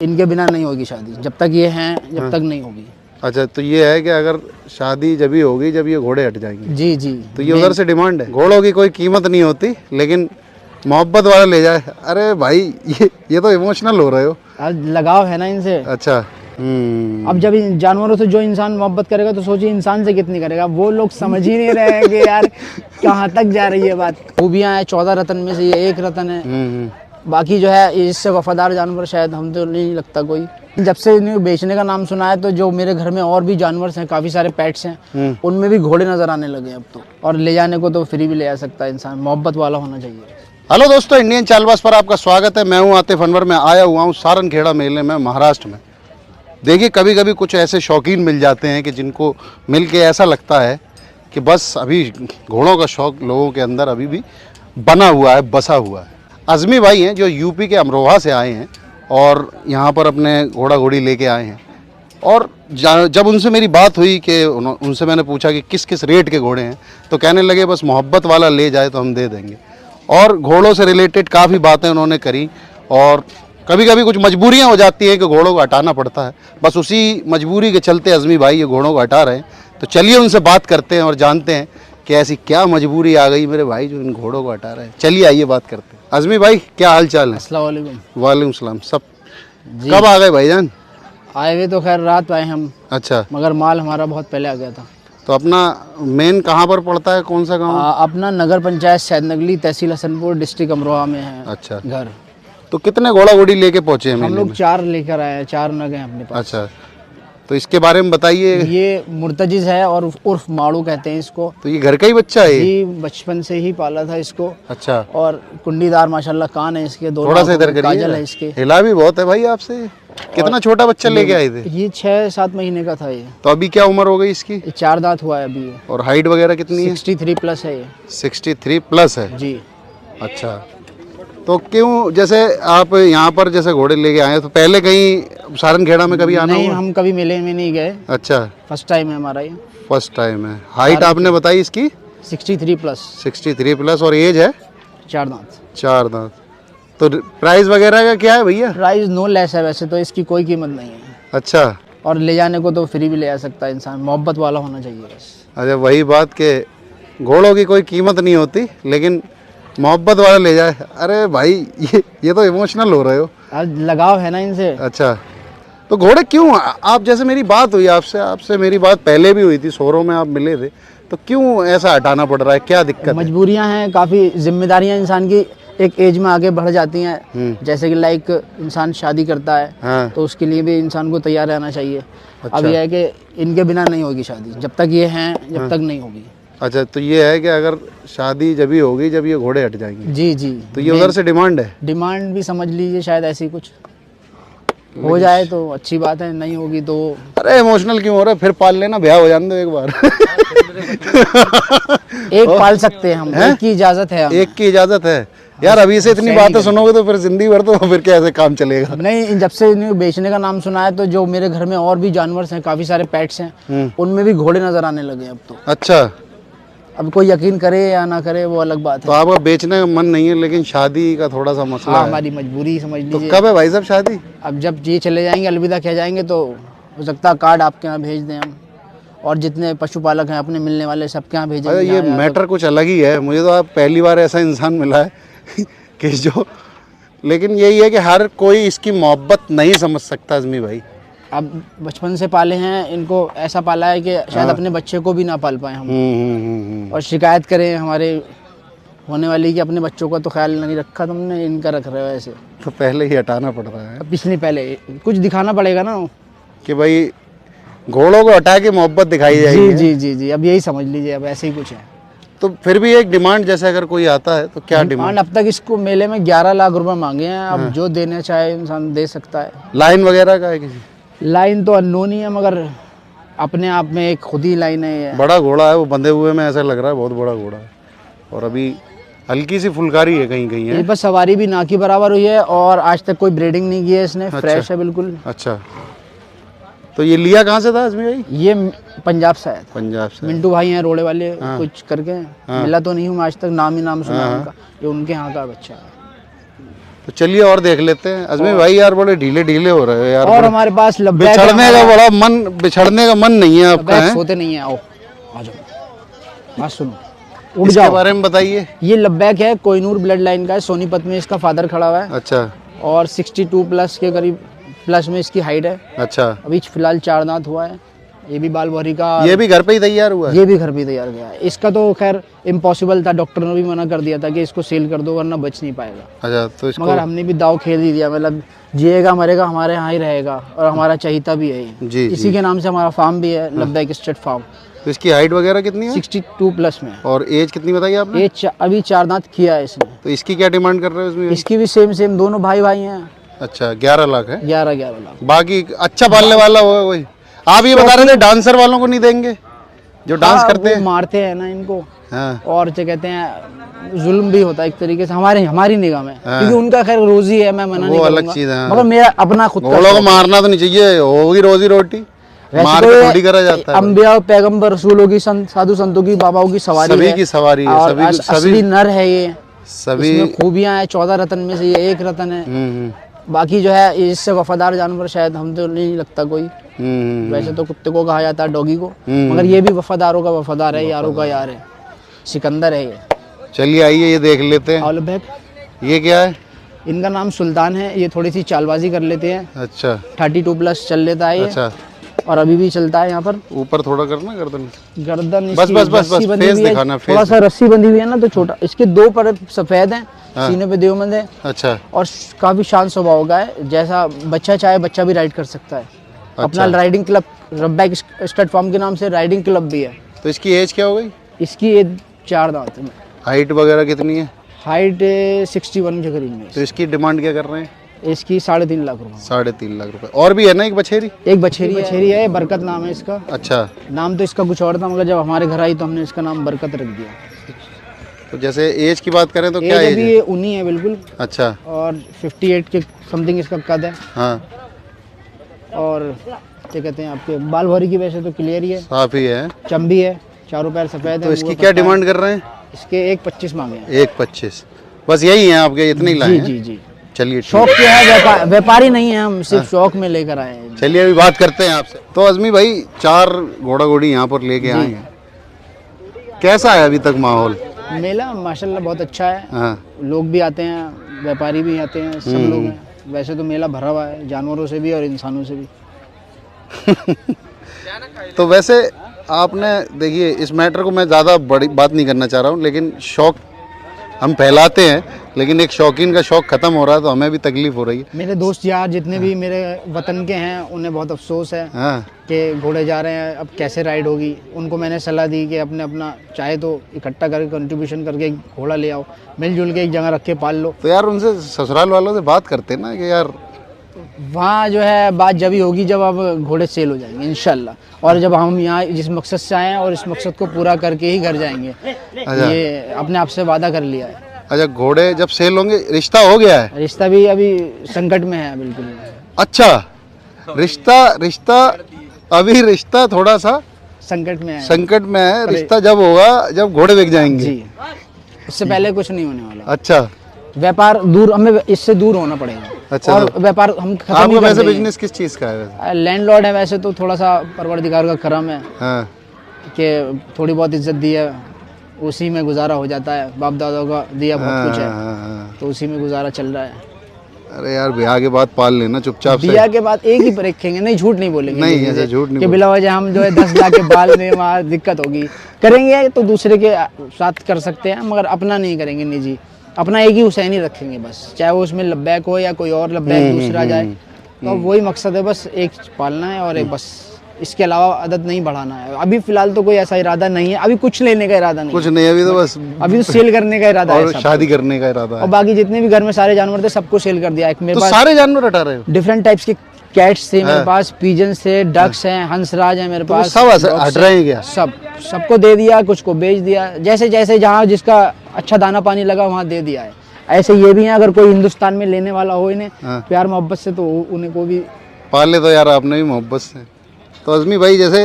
इनके बिना नहीं होगी शादी, जब तक ये हैं जब तक नहीं होगी। अच्छा, तो ये है कि अगर शादी जब ही होगी जब ये घोड़े हट जाएंगे। जी जी। तो ये उधर से डिमांड है। घोड़ों की कोई कीमत नहीं होती, लेकिन मोहब्बत वाला ले जाए। अरे भाई ये तो इमोशनल हो रहे हो। आज लगाव है ना इनसे। अच्छा। अब जब इन जानवरों से जो इंसान मोहब्बत करेगा तो सोचिए इंसान से कितनी करेगा। वो लोग समझ ही नहीं रहे हैं कि यार कहाँ तक जा रही है बात। खूबियाँ हैं 14 रत्न में से ये एक रत्न है। बाकी जो है इससे वफादार जानवर शायद हम तो नहीं लगता कोई। जब से इन्हें बेचने का नाम सुना है तो जो मेरे घर में और भी जानवर हैं, काफ़ी सारे पेट्स हैं, उनमें भी घोड़े नज़र आने लगे अब तो। और ले जाने को तो फ्री भी ले जा सकता है इंसान, मोहब्बत वाला होना चाहिए। हेलो दोस्तों, इंडियन चालबाज पर आपका स्वागत है। मैं हूं आतिफ अनवर। मैं आया हुआ हूं सारनखेड़ा मेले में, महाराष्ट्र में। देखिए, कभी कभी कुछ ऐसे शौकीन मिल जाते हैं कि जिनको मिल के ऐसा लगता है कि बस अभी घोड़ों का शौक लोगों के अंदर अभी भी बना हुआ है, बसा हुआ है। अज़मी भाई हैं जो यूपी के अमरोहा से आए हैं और यहाँ पर अपने घोड़ा घोड़ी लेके आए हैं। और जब उनसे मेरी बात हुई कि उनसे मैंने पूछा कि किस किस रेट के घोड़े हैं, तो कहने लगे बस मोहब्बत वाला ले जाए तो हम दे देंगे। और घोड़ों से रिलेटेड काफ़ी बातें उन्होंने करी। और कभी कभी कुछ मजबूरियां हो जाती हैं कि घोड़ों को हटाना पड़ता है। बस उसी मजबूरी के चलते अज़मी भाई ये घोड़ों को हटा रहे हैं। तो चलिए उनसे बात करते हैं और जानते हैं कि ऐसी क्या मजबूरी आ गई मेरे भाई जो इन घोड़ों को हटा रहे हैं। चलिए आइए बात करते हैं। अज़मी भाई, क्या हाल चाल है? अस्सलाम वालेकुम। वालेकुम सलाम। सब कब आ गए भाईजान? आए हुए तो खैर रात आए हम। अच्छा, मगर माल हमारा बहुत पहले आ गया था। तो अपना मेन कहाँ पर पड़ता है, कौन सा गांव? अपना नगर पंचायत सैदनगली, तहसील हसनपुर, डिस्ट्रिक्ट अमरोहा में है। अच्छा, घर। तो कितने घोड़ा घोड़ी लेके पहुँचे हैं हम मेले लोग में? 4 लेकर आए हैं, 4 नग हैं अपने पास। अच्छा, तो इसके बारे में बताइए। ये मुर्तजिज है और उर्फ माड़ू कहते हैं इसको। तो ये घर का ही बच्चा है ये? जी, बचपन से ही पाला था इसको। अच्छा, और कुंडीदार माशाल्लाह कान है इसके, दोनों थोड़ा सा इधर काजल है करिए। इसके। हिला भी बहुत है भाई आपसे। कितना छोटा बच्चा लेके आए थे? ये 6-7 महीने का था ये। तो अभी क्या उम्र हो गई इसकी? ये 4 दांत हुआ है अभी ये। और हाइट वगैरह कितनी है? 63 प्लस है ये। 63 प्लस है जी। अच्छा, तो क्यों, जैसे आप यहाँ पर जैसे घोड़े लेके आए, तो पहले कहीं सारनखेड़ा में कभी आना नहीं, हुआ? हम कभी मेले में नहीं गए। अच्छा, फर्स्ट टाइम है हमारा ये। फर्स्ट टाइम है। हाइट आपने बताई इसकी? 63 प्लस। 63 प्लस। और एज है? 4 दांत। 4 दांत। तो प्राइस वगैरह का क्या है भैया? प्राइस नो लेस है, वैसे तो इसकी कोई कीमत नहीं है। अच्छा, और ले जाने को तो फ्री भी ले जा सकता है इंसान, मोहब्बत वाला होना चाहिए बस। अच्छा, वही बात के घोड़ों की कोई कीमत नहीं होती, लेकिन मोहब्बत वाला ले जाए। अरे भाई ये तो इमोशनल हो रहे हो। आज लगाव है ना इनसे। अच्छा, तो घोड़े क्यों, आप जैसे मेरी बात हुई आपसे मेरी बात पहले भी हुई थी, शोरों में आप मिले थे, तो क्यों ऐसा हटाना पड़ रहा है? क्या दिक्कत है? मजबूरियां हैं, काफ़ी जिम्मेदारियां इंसान की एक एज में आगे बढ़ जाती हैं। जैसे कि लाइक इंसान शादी करता है। हाँ। तो उसके लिए भी इंसान को तैयार रहना चाहिए। अच्छा। अब यह है कि इनके बिना नहीं होगी शादी, जब तक ये हैं जब तक नहीं होगी। अच्छा, तो ये है कि अगर शादी जब ही होगी जब ये घोड़े हट जाएंगे। जी जी। तो ये उधर से डिमांड है? डिमांड भी समझ लीजिए, शायद ऐसी कुछ हो जाए तो अच्छी बात है, नहीं होगी तो। अरे इमोशनल क्यों हो रहा है? फिर पाल लेना, ब्याह हो जाने दो एक बार। एक पाल सकते हैं हम, एक की इजाजत है हमें। एक की इजाजत है यार। अभी से इतनी बातें सुनोगे तो फिर जिंदगी भर तो फिर कैसे काम चलेगा? नहीं, जब से इन्हें बेचने का नाम सुना है तो जो मेरे घर में और भी जानवर हैं, काफी सारे पेट्स हैं, उनमें भी घोड़े नजर आने लगे अब तो। अच्छा, अब कोई यकीन करे या ना करे वो अलग बात तो है। आपका बेचने का मन नहीं है, लेकिन शादी का थोड़ा सा मसला हाँ, है। हमारी मजबूरी समझ तो लीजिए। कब है भाई साहब शादी? अब जब ये चले जाएंगे, अलविदा कह जाएंगे, तो हो सकता है कार्ड आपके यहाँ भेज दें हम। और जितने पशुपालक हैं अपने मिलने वाले, सबके यहाँ भेजेंगे। अरे ये मैटर कुछ अलग ही है। मुझे तो आप पहली बार ऐसा इंसान मिला है कि जो, लेकिन यही है कि हर कोई इसकी मोहब्बत नहीं समझ सकता अज़मी भाई। अब बचपन से पाले हैं इनको, ऐसा पाला है कि शायद अपने बच्चे को भी ना पाल पाए हम। और शिकायत करें हमारे होने वाली कि अपने बच्चों का तो ख्याल नहीं रखा तुमने, इनका रख रहे हो ऐसे। तो पहले ही हटाना पड़ रहा है अब पिछले पहले कुछ दिखाना पड़ेगा ना कि भाई घोड़ों को हटा के मोहब्बत दिखाई जाएगी। जी जी जी जी। अब यही समझ लीजिए, अब ऐसे ही कुछ है। तो फिर भी एक डिमांड, जैसे अगर कोई आता है तो क्या डिमांड? अब तक इसको मेले में 11 लाख रुपए मांगे हैं। अब जो देना चाहे इंसान दे सकता है। लाइन वगैरह का है किसी? लाइन तो अननोन ही है, मगर अपने आप में एक खुद ही लाइन है ये। बड़ा घोड़ा है वो, बंधे हुए में ऐसा लग रहा है बहुत बड़ा घोड़ा है। और अभी हल्की सी फुलकारी है कहीं कहीं है। इस पर सवारी भी ना की बराबर हुई है और आज तक कोई ब्रीडिंग नहीं की है इसने। अच्छा। फ्रेश है बिल्कुल। अच्छा, तो ये लिया कहाँ से था अज़मी भाई? ये पंजाब से आया था। पंजाब से। मिंटू भाई हैं रोड़े वाले, कुछ करके मिला तो नहीं हूँ आज तक, नाम ही नाम सुना उनका। ये उनके यहाँ का बच्चा है। तो चलिए और देख लेते हैं। अजमी भाई यार बड़े ढीले ढीले हो रहे हो यार। और हमारे पास लब्बैक बिछड़ने का मन नहीं है आपका, है? सोते नहीं है। आओ आ जाओ, बात सुनो, उठ इसके जाओ। बारे में बताइए। ये लब्बैक है, कोहिनूर ब्लड लाइन का है, सोनीपत में इसका फादर खड़ा हुआ है। अच्छा और 62 प्लस के करीब प्लस में इसकी हाइट है। अच्छा। अभी फिलहाल 4 दांत हुआ है। ये भी बाल भरी का, ये भी घर पे ही तैयार हुआ है? ये भी घर पे तैयार गया है। इसका तो खैर इम्पॉसिबल था, डॉक्टर ने भी मना कर दिया था कि इसको सेल कर दो वरना बच नहीं पाएगा। अच्छा, तो इसको मगर हमने भी दाव खेल ही दिया, मतलब जिएगा मरेगा हमारे यहाँ ही रहेगा और हमारा चहीता भी है ये। जी इसी के नाम से हमारा फार्म भी है, लब्बैक स्टेट फार्म। तो इसकी हाइट वगैरह कितनी है? 62 प्लस में। और एज कितनी बताई आपने? ये अभी 4 दांत किया है इसने। तो इसकी क्या डिमांड कर रहे हो इसमें? इसकी भी सेम दोनों भाई भाई हैं। अच्छा 11 लाख है। 11 लाख। बाकी अच्छा पालने वाला होगा कोई? आप ये बता रहे थे डांसर वालों को नहीं देंगे जो डांस करते हैं? मारते हैं ना इनको। हाँ। और क्या कहते हैं, जुल्म भी होता है एक तरीके से हमारी निगाह में। क्योंकि उनका खैर रोजी है, मैं मना नहीं अलग करूंगा। चीज है। मगर मेरा अपना खुद का घोड़ों को मारना तो नहीं चाहिए, होगी रोजी रोटी, मार के थोड़ी करा जाता है। अंबिया पैगंबर रसूलों की साधु संतों की बाबाओं की सवारी सभी है। की सवारी है। और असली नर है ये। सभी इसमें खूबियां हैं, 14 रत्न में से ये एक रत्न है। बाकी जो है इससे वफादार जानवर शायद हम तो नहीं लगता कोई। वैसे तो कुत्ते को कहा जाता है, डॉगी को, मगर ये भी वफादारों का वफादार है, यारों का यार है, सिकंदर है ये। चलिए आइए ये देख लेते हैं। औलबैक, ये क्या है? इनका नाम सुल्तान है। ये थोड़ी सी चालबाजी कर लेते हैं। अच्छा 32 प्लस चल लेता है ये। अच्छा। और अभी भी चलता है यहाँ पर। ऊपर थोड़ा करना गर्दन। गर्दन बस इसकी बस बस रस्सी बस बंधी फेस हुई है, दिखाना, फेस थोड़ा सा रस्सी बंधी हुई है ना तो छोटा। इसके 2 पर सफेद हैं, सीने पे देवमंद है। अच्छा और काफी शांत स्वभाव का है। जैसा बच्चा चाहे बच्चा भी राइड कर सकता है। अपना राइडिंग क्लब लब्बैक स्टड फार्म के नाम से राइडिंग क्लब भी है। तो इसकी एज क्या हो गई? इसकी एज 4 दांत है। हाइट वगैरह कितनी है? हाइट 61 के करीब में। तो इसकी डिमांड क्या कर रहे हैं? इसकी 3.5 लाख रुपए। 3.5 लाख रुपए। और भी है ना एक बछेरी? एक बछेरी है, बरकत नाम है इसका। अच्छा। नाम तो इसका कुछ और था, मगर जब हमारे घर आई तो हमने इसका नाम बरकत रख दिया। तो जैसे एज की बात करें तो क्या एज अभी है? ये 19 है बिल्कुल। अच्छा। और 58 के समथिंग इसका कद है। हाँ। और क्या कहते हैं, आपके बाल भरी की वैसे तो क्लियर ही है, साफ ही है, चंबी है, चारों पैर सफेद है। तो इसकी क्या डिमांड कर रहे हैं? इसके 1.25 मांगे हैं। 1.25 बस यही है आपके, इतने ही लाए हैं? जी जी। चलिए शौक क्या है, व्यापारी नहीं है हम, सिर्फ शौक में लेकर आए हैं। चलिए अभी बात करते हैं आपसे। तो अजमी भाई 4 घोड़ा घोड़ी यहाँ पर लेके आए हैं, कैसा है अभी तक माहौल? मेला माशाल्लाह बहुत अच्छा है। हाँ। लोग भी आते हैं, व्यापारी भी आते हैं, सब लोग हैं। वैसे तो मेला भरा हुआ है जानवरों से भी और इंसानों से भी। तो वैसे आपने देखिए, इस मैटर को मैं ज़्यादा बड़ी बात नहीं करना चाह रहा हूँ, लेकिन शौक हम फैलाते हैं, लेकिन एक शौकीन का शौक खत्म हो रहा है तो हमें भी तकलीफ हो रही है। मेरे दोस्त यार जितने भी मेरे वतन के हैं उन्हें बहुत अफसोस है हाँ। कि घोड़े जा रहे हैं, अब कैसे राइड होगी। उनको मैंने सलाह दी कि अपना चाहे तो इकट्ठा करके कंट्रीब्यूशन करके एक घोड़ा ले आओ, मिलजुल के एक जगह रख के पाल लो। तो यार उनसे ससुराल वालों से बात करते ना कि यार वहाँ जो है बात जब ही होगी जब अब घोड़े सेल हो जाएंगे इंशाल्लाह। और जब हम यहाँ जिस मकसद से आए हैं और इस मकसद को पूरा करके ही घर जाएंगे, ये अपने आप से वादा कर लिया है। अच्छा, घोड़े जब सेल होंगे, रिश्ता हो गया है? रिश्ता भी अभी संकट में है बिल्कुल। अच्छा, रिश्ता अभी रिश्ता थोड़ा सा संकट में है। संकट में है। रिश्ता जब होगा जब घोड़े बिक जाएंगे। जी, इससे पहले कुछ नहीं होने वाला। अच्छा, व्यापार दूर, हमें इससे दूर होना पड़ेगा। अच्छा, और व्यापार हम खत्म आपका नहीं कर वैसे देंगे। बिजनेस किस चीज का है वैसे? लैंडलॉर्ड है वैसे तो, थोड़ा सा परवरदिगार का करम है हाँ। कि थोड़ी बहुत इज्जत दी है, उसी में गुजारा हो जाता है। बाप दादा का दिया बहुत कुछ है, हाँ। तो उसी में गुजारा चल रहा है। अरे यार ब्याह के बाद पाल लेना चुपचाप से। ब्याह के बाद एक ही रखेंगे, नहीं झूठ नहीं बोलेंगे। नहीं, ऐसा झूठ नहीं कि बिला वजह हम जो है 10 लाख के बाल में वहाँ दिक्कत होगी। करेंगे तो दूसरे के साथ कर सकते हैं, मगर अपना नहीं करेंगे निजी। अपना एक ही हुसैनी रखेंगे बस, चाहे वो उसमें लब्बैक हो या कोई और लब्बैक दूसरा जाए। तो वही मकसद है, बस एक पालना है और एक बस, इसके अलावा आदत नहीं बढ़ाना है। अभी फिलहाल तो कोई ऐसा इरादा नहीं है, अभी कुछ लेने का इरादा नहीं। कुछ नहीं, अभी तो बस अभी तो सेल करने का इरादा है और शादी करने का इरादा है। और बाकी जितने भी घर में सारे जानवर थे सबको सेल कर दिया। एक मेरे तो पास सारे जानवर हटा रहे हो? डिफरेंट टाइप्स के कैट्स थे मेरे पास, पिजन्स थे, डक्स हैं, हंसराज है मेरे पास। सब हट रहे हैं क्या? सबको दे दिया, कुछ को बेच दिया, जैसे जैसे जहाँ जिसका अच्छा दाना पानी लगा वहाँ दे दिया है। ऐसे ये भी है, अगर कोई हिंदुस्तान में लेने वाला हो इन्हें प्यार मोहब्बत से तो उन्हें को भी पाले। तो यार आपने भी मोहब्बत से। तो अजमी भाई जैसे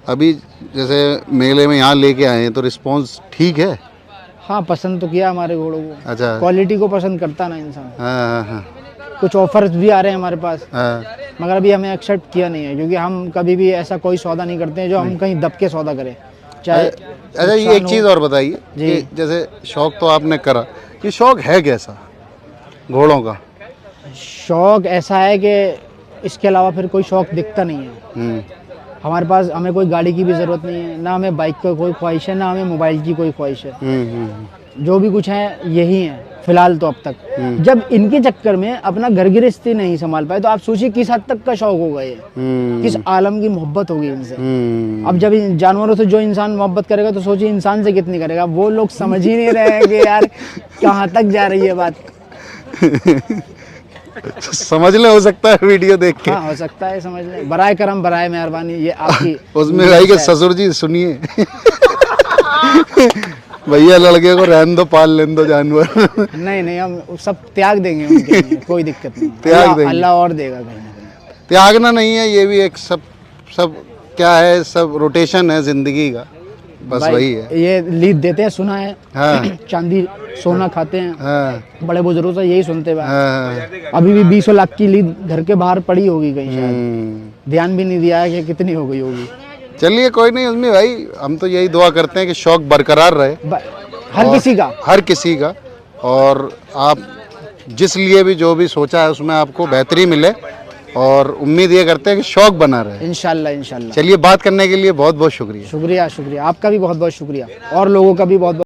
अभी जैसे मेले में यहाँ लेके आए हैं तो रिस्पांस ठीक है? हाँ पसंद तो किया हमारे घोड़ों को। अच्छा। क्वालिटी को पसंद करता ना इंसान। हाँ हाँ कुछ ऑफर्स भी आ रहे हैं हमारे पास, हाँ। मगर अभी हमें एक्सेप्ट किया नहीं है, क्योंकि हम कभी भी ऐसा कोई सौदा नहीं करते हैं जो हम कहीं दब के सौदा करें, चाहे। अच्छा, ये एक चीज़ और बताइए कि जैसे शौक तो आपने करा, ये शौक है कैसा घोड़ों का? शौक ऐसा है कि इसके अलावा फिर कोई शौक दिखता नहीं है हमारे पास। हमें कोई गाड़ी की भी ज़रूरत नहीं है, ना हमें बाइक की कोई ख्वाहिश है, ना हमें मोबाइल की कोई ख्वाहिश है। जो भी कुछ है यही है फिलहाल तो अब तक। जब इनके चक्कर में अपना घर गृहस्थी नहीं संभाल पाए तो आप सोचिए किस हद तक का शौक होगा ये, किस आलम की मोहब्बत होगी इनसे। अब जब इन जानवरों से जो इंसान मोहब्बत करेगा तो सोचिए इंसान से कितनी करेगा। वो लोग समझ ही नहीं रहे हैं कि यार कहाँ तक जा रही है बात। समझ ले, हो सकता है वीडियो देख के। हाँ हो सकता है समझ लें। बराए करम बराए मेहरबानी, ये आपकी उसमें भाई के ससुर जी सुनिए भैया लड़के को रहने दो, पाल लेने दो जानवर। नहीं नहीं, हम सब त्याग देंगे उनके लिए, कोई दिक्कत नहीं। त्याग देंगे। अल्लाह और देगा कहीं ना कहीं। त्यागना नहीं है, ये भी एक सब क्या है, सब रोटेशन है जिंदगी का, बस भाई, वही है। ये लीद देते हैं सुना है। हाँ। चांदी सोना खाते हैं। हाँ बड़े बुजुर्गों से यही सुनते हुए। हाँ। अभी भी 20 लाख की लीद घर के बाहर पड़ी होगी कहीं शायद, ध्यान भी नहीं दिया है कि कितनी हो गई होगी। चलिए कोई नहीं उसमें भाई, हम तो यही दुआ करते हैं कि शौक बरकरार रहे हर किसी का, और आप जिस लिए भी जो भी सोचा है उसमें आपको बेहतरी मिले, और उम्मीद ये करते हैं कि शौक बना रहे। इंशाल्लाह इंशाल्लाह। चलिए, बात करने के लिए बहुत बहुत शुक्रिया। शुक्रिया शुक्रिया, आपका भी बहुत बहुत शुक्रिया, और लोगों का भी बहुत बहुत